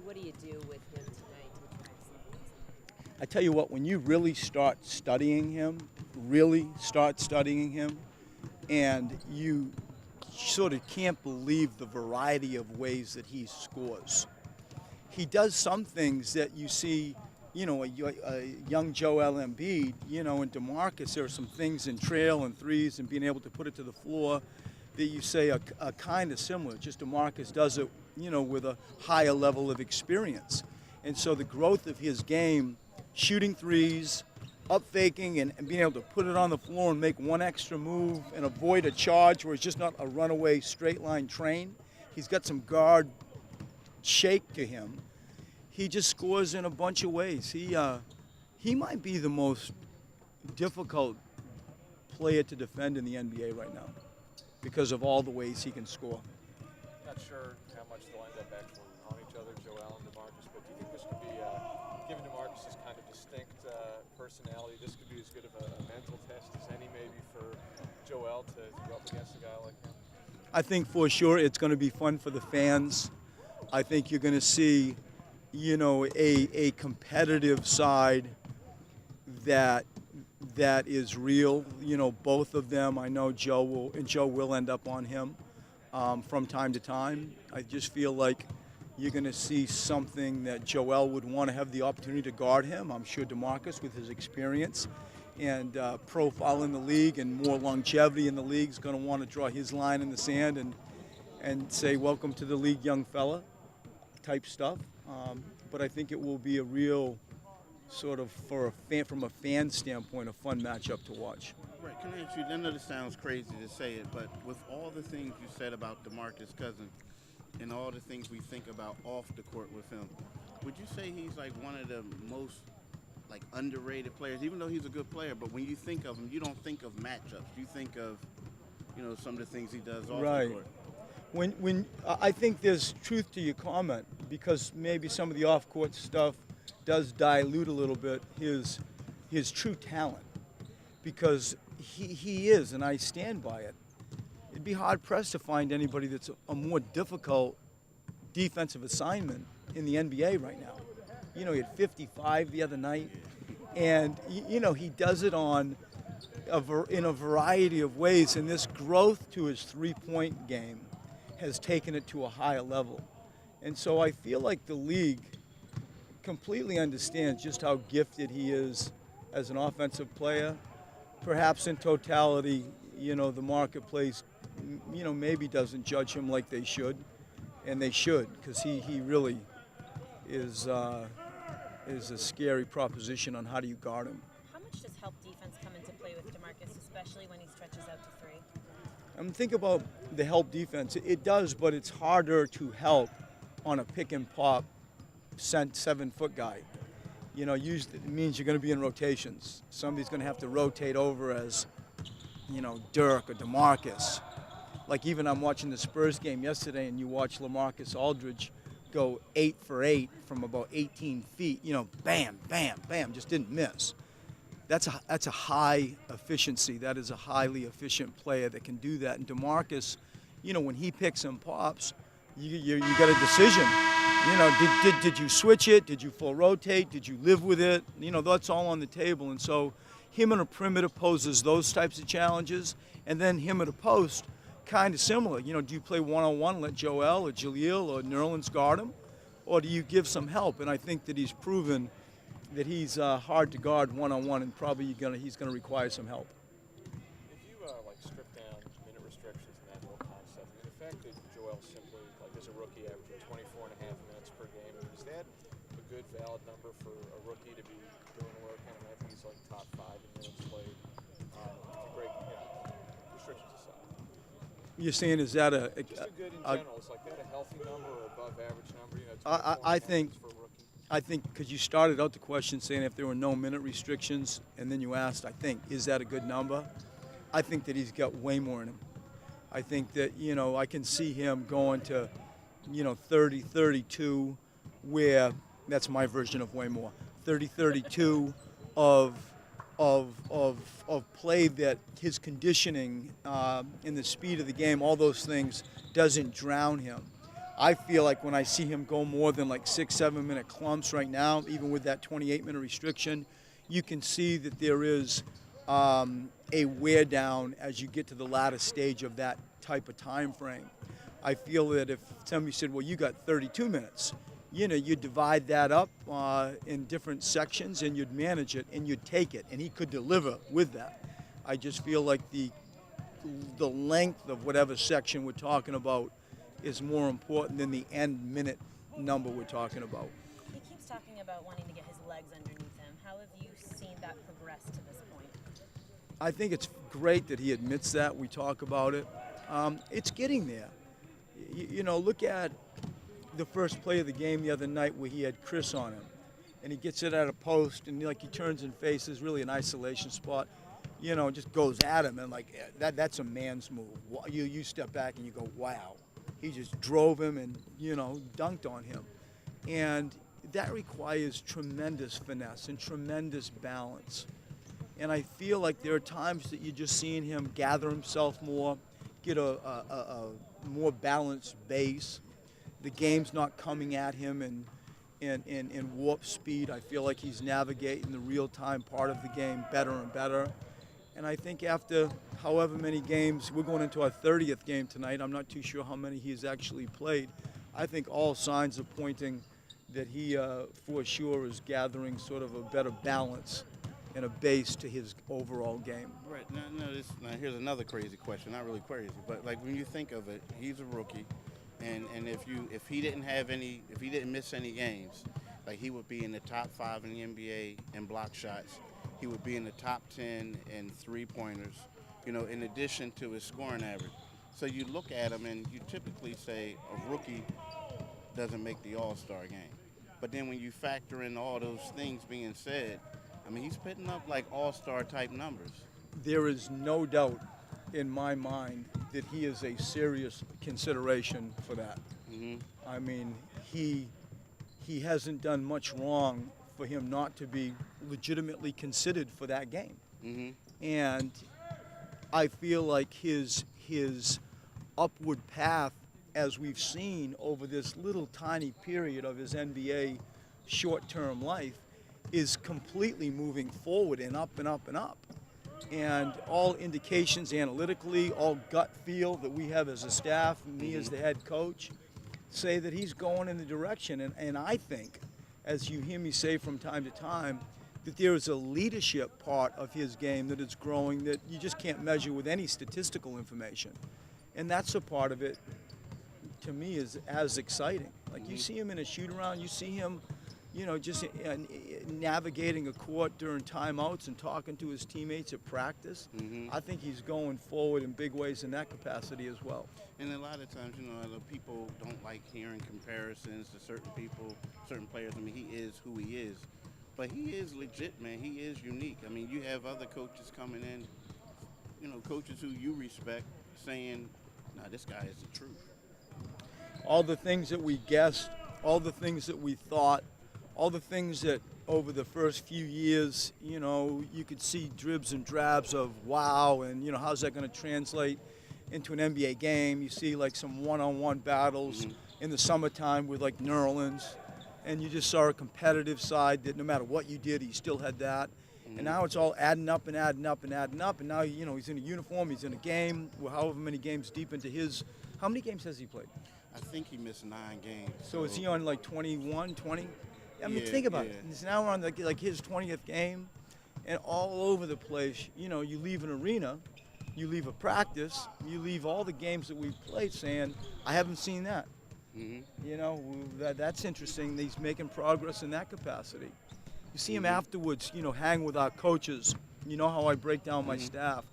what do you do with him tonight to try to stay consistent? I tell you what, when you really start studying him, and you sort of can't believe the variety of ways that he scores. He does some things that you see, a young Joel Embiid, and DeMarcus. There are some things in trail and threes and being able to put it to the floor that you say are kind of similar. Just DeMarcus does it, with a higher level of experience. And so the growth of his game, shooting threes, up faking, and being able to put it on the floor and make one extra move and avoid a charge where it's just not a runaway straight line train. He's got some guard shake to him. He just scores in a bunch of ways. He might be the most difficult player to defend in the NBA right now because of all the ways he can score. Not sure how much they'll end up actually on each other, Joel and DeMarcus, but do you think this could be, given DeMarcus' kind of distinct personality, this could be as good of a mental test as any maybe for Joel to go up against a guy like him? I think for sure it's going to be fun for the fans. I think you're going to see, a competitive side that is real. Both of them. I know Joe will end up on him from time to time. I just feel like you're going to see something that Joel would want to have the opportunity to guard him. I'm sure DeMarcus, with his experience and profile in the league and more longevity in the league, is going to want to draw his line in the sand and say, welcome to the league, young fella, type stuff. But I think it will be a real sort of, from a fan standpoint, a fun matchup to watch. Right. Can I ask you, I know this sounds crazy to say it, but with all the things you said about DeMarcus Cousins and all the things we think about off the court with him, would you say he's like one of the most underrated players, even though he's a good player, but when you think of him, you don't think of matchups. You think of, some of the things he does off the court. When I think there's truth to your comment, because maybe some of the off-court stuff does dilute a little bit his true talent, because he is, and I stand by it. It'd be hard-pressed to find anybody that's a more difficult defensive assignment in the NBA right now. He had 55 the other night, and he does it in a variety of ways, and this growth to his three-point game has taken it to a higher level. And so I feel like the league completely understands just how gifted he is as an offensive player. Perhaps in totality, the marketplace, maybe doesn't judge him like they should, and they should, because he really is a scary proposition on how do you guard him. How much does help defense come into play with DeMarcus, especially when he stretches out to three? Think about the help defense. It does, but it's harder to help on a pick and pop 7-foot guy. Usually it means you're going to be in rotations. Somebody's going to have to rotate over as, Dirk or DeMarcus. Like even I'm watching the Spurs game yesterday, and you watch LaMarcus Aldridge go 8 for 8 from about 18 feet. Bam, bam, bam, just didn't miss. That's a high efficiency. That is a highly efficient player that can do that. And DeMarcus, when he picks and pops, you got a decision. Did you switch it? Did you full rotate? Did you live with it? That's all on the table. And so him in a perimeter poses those types of challenges. And then him at a post, kind of similar. Do you play one-on-one, let Joel or Jaleel or Nerlens guard him? Or do you give some help? And I think that he's proven that he's hard to guard one-on-one, and probably he's going to require some help. If you strip down minute restrictions and that whole concept, the fact that Joel simply, as a rookie, averaging 24 and a half minutes per game, is that a good, valid number for a rookie to be doing work? I think he's top 5 in minutes played. If you break restrictions aside. You're saying, is that just a good in general? Is that a healthy number or above average number? I think because you started out the question saying if there were no minute restrictions, and then you asked, is that a good number? I think that he's got way more in him. I think that, I can see him going to, 30, 32, where that's my version of way more. 30, 32 of play that his conditioning and the speed of the game, all those things, doesn't drown him. I feel like when I see him go more than like 6-7 minute clumps right now, even with that 28-minute restriction, you can see that there is a wear down as you get to the latter stage of that type of time frame. I feel that if somebody said, well, you got 32 minutes, you divide that up in different sections and you'd manage it and you'd take it, and he could deliver with that. I just feel like the length of whatever section we're talking about is more important than the end minute number we're talking about. He keeps talking about wanting to get his legs underneath him. How have you seen that progress to this point? I think it's great that he admits that. We talk about it. It's getting there. Look at the first play of the game the other night where he had Chris on him, and he gets it at a post, and he turns and faces, really an isolation spot, just goes at him, and that's a man's move. You step back and you go, wow. He just drove him and, dunked on him. And that requires tremendous finesse and tremendous balance. And I feel like there are times that you're just seeing him gather himself more, get a more balanced base. The game's not coming at him in warp speed. I feel like he's navigating the real-time part of the game better and better. And I think after however many games, we're going into our 30th game tonight. I'm not too sure how many he's actually played. I think all signs are pointing that he, for sure, is gathering sort of a better balance and a base to his overall game. Right. Now here's another crazy question. Not really crazy, but when you think of it, he's a rookie, and if he didn't miss any games, he would be in the top 5 in the NBA in block shots. He would be in the top 10 in three-pointers, in addition to his scoring average. So you look at him and you typically say a rookie doesn't make the All-Star game. But then when you factor in all those things being said, he's putting up All-Star type numbers. There is no doubt in my mind that he is a serious consideration for that. Mm-hmm. He hasn't done much wrong for him not to be legitimately considered for that game. Mm-hmm. And I feel like his upward path, as we've seen over this little tiny period of his NBA short-term life, is completely moving forward and up and up and up. And all indications analytically, all gut feel that we have as a staff, me as the head coach, say that he's going in the direction. And I think, as you hear me say from time to time, that there is a leadership part of his game that is growing that you just can't measure with any statistical information. And that's a part of it, to me, is as exciting. You see him in a shoot-around, you see him, just navigating a court during timeouts and talking to his teammates at practice. Mm-hmm. I think he's going forward in big ways in that capacity as well. And a lot of times, people don't like hearing comparisons to certain people, certain players. He is who he is. But he is legit, man. He is unique. You have other coaches coming in, coaches who you respect, saying, nah, this guy is the truth. All the things that we guessed, all the things that we thought, all the things that over the first few years, you could see dribs and drabs of wow, and, how's that going to translate into an NBA game? You see some one-on-one battles in the summertime with Nerlens, and you just saw a competitive side that no matter what you did, he still had that. And now it's all adding up and adding up and adding up, and now, he's in a uniform, he's in a game, however many games deep into his. How many games has he played? I think he missed 9 games. So is he on 21, 20? Think about it. It's now on his 20th game, and all over the place. You leave an arena, you leave a practice, you leave all the games that we've played saying, I haven't seen that. Mm-hmm. That's interesting. He's making progress in that capacity. You see him afterwards, hang with our coaches. You know how I break down my staff.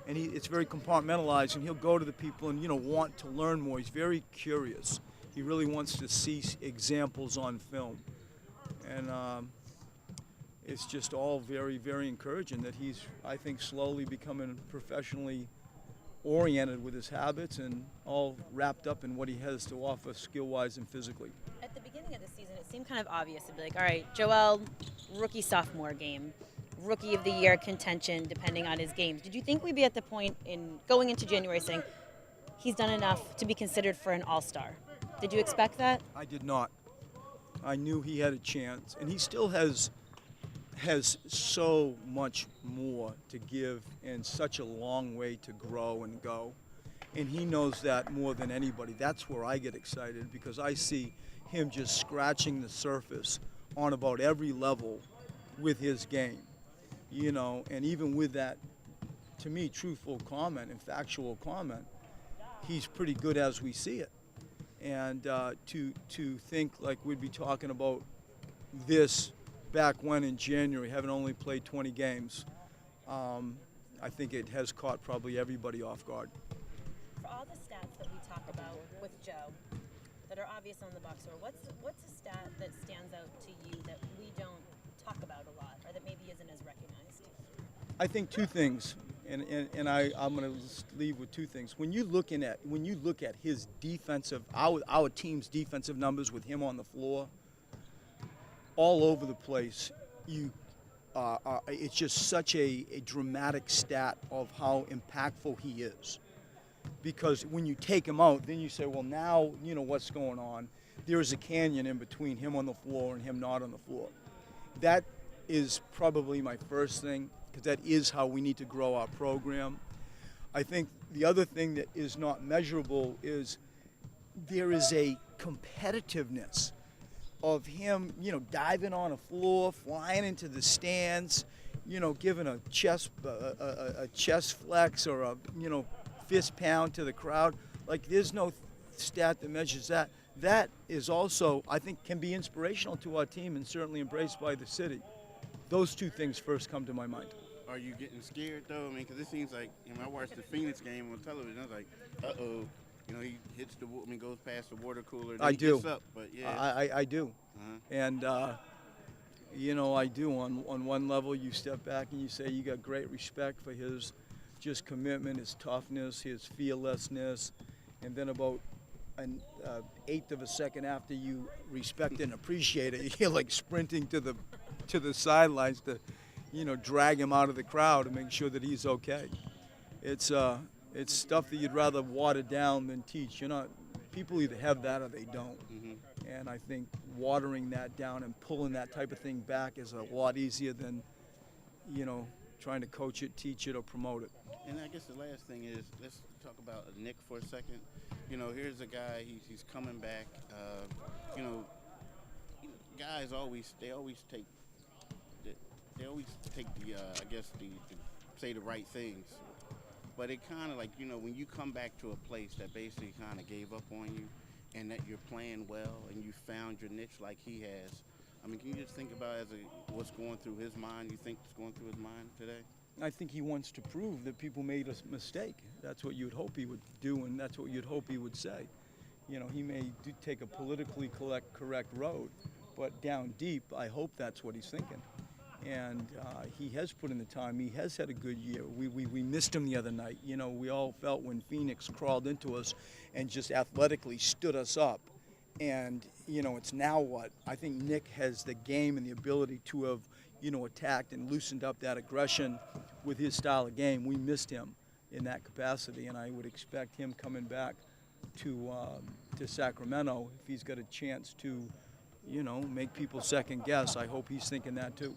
And it's very compartmentalized, and he'll go to the people and, want to learn more. He's very curious. He really wants to see examples on film. And it's just all very, very encouraging that he's, I think, slowly becoming professionally oriented with his habits and all wrapped up in what he has to offer skill-wise and physically. At the beginning of the season, it seemed kind of obvious to be all right, Joel, rookie sophomore game, rookie of the year contention depending on his games. Did you think we'd be at the point in going into January saying he's done enough to be considered for an all-star? Did you expect that? I did not. I knew he had a chance, and he still has so much more to give and such a long way to grow and go. And he knows that more than anybody. That's where I get excited, because I see him just scratching the surface on about every level with his game. And even with that, to me, truthful comment and factual comment, he's pretty good as we see it. And to think like we'd be talking about this back when in January, having only played 20 games, I think it has caught probably everybody off guard. For all the stats that we talk about with Joe that are obvious on the box score, what's a stat that stands out to you that we don't talk about a lot, or that maybe isn't as recognized? I think two things, and I'm going to leave with two things. When you look at his defensive, our team's defensive numbers with him on the floor, all over the place, it's just such a dramatic stat of how impactful he is. Because when you take him out, then you say, well, now you know what's going on. There is a canyon in between him on the floor and him not on the floor. That is probably my first thing, because that is how we need to grow our program. I think the other thing that is not measurable is there is a competitiveness of him, diving on a floor, flying into the stands, giving a chest flex or a, fist pound to the crowd. Like, there's no stat that measures that. That is also, I think, can be inspirational to our team and certainly embraced by the city. Those two things first come to my mind. Are you getting scared, though? I mean, because it seems like, I watched the Phoenix game on television, I was like, uh-oh. He hits goes past the water cooler. Then I he do. Gets up, but yeah. I do. Uh-huh. And, I do. On one level, you step back and you say you got great respect for his just commitment, his toughness, his fearlessness. And then about an eighth of a second after you respect and appreciate it, you're like sprinting to the sidelines to, drag him out of the crowd and make sure that he's okay. It's stuff that you'd rather water down than teach. People either have that or they don't. Mm-hmm. And I think watering that down and pulling that type of thing back is a lot easier than, trying to coach it, teach it, or promote it. And I guess the last thing is, let's talk about Nick for a second. Here's a guy, he's coming back. Guys always take say the right things. But it kind of like, when you come back to a place that basically kind of gave up on you and that you're playing well and you found your niche like he has, I mean, can you just think about what's going through his mind, you think is going through his mind today? I think he wants to prove that people made a mistake. That's what you'd hope he would do, and that's what you'd hope he would say. He may take a politically correct road, but down deep, I hope that's what he's thinking. And he has put in the time. He has had a good year. We missed him the other night. We all felt when Phoenix crawled into us and just athletically stood us up. And, it's now what? I think Nick has the game and the ability to have, attacked and loosened up that aggression with his style of game. We missed him in that capacity, and I would expect him coming back to Sacramento if he's got a chance to, make people second guess. I hope he's thinking that too.